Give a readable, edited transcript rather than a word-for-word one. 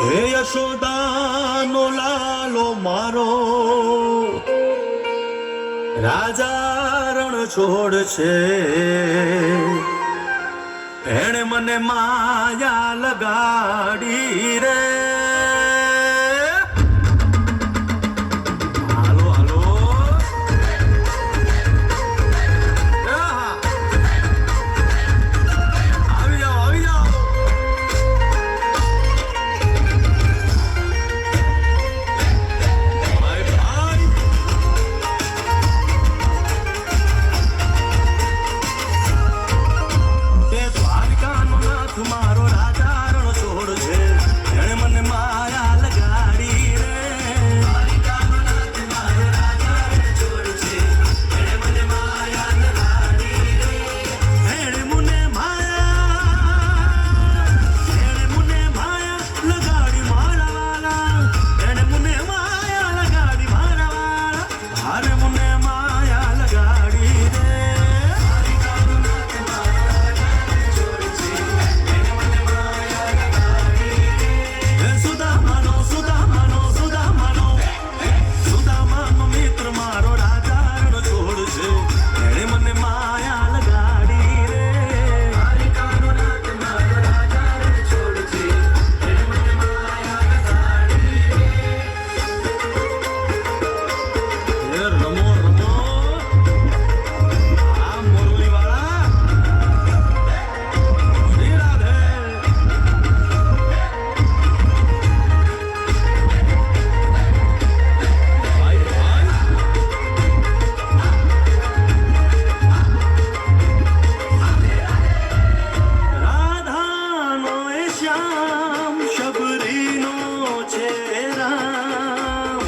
હે યશોદાનો લાલો મારો રાજા રણ છોડ છે, એણે મને માયા લગાડી રે. હાલો હાલો આવી જાઓ આવી જાઓ. મારો રાજા રણ છોડ છે, એણે મને માયા લગાડી રે. મારો રાજા રણ છોડ છે, એણે મને માયા લગાડી રે. એણે મને માયા લગાડી મારા વાલા, એણે મને માયા લગાડી મારા વાલા, મારે મને માયા લગાડી રે. મારો રાજા રણ છોડ છે, એણે મને માયા લગાડી રે. મારો રાજા રણ છોડ છે, એણે મને માયા લગાડી રે. રમો રમો આ મોરલી વાળા શ્રી રાધે. શબરીનો છે રામ.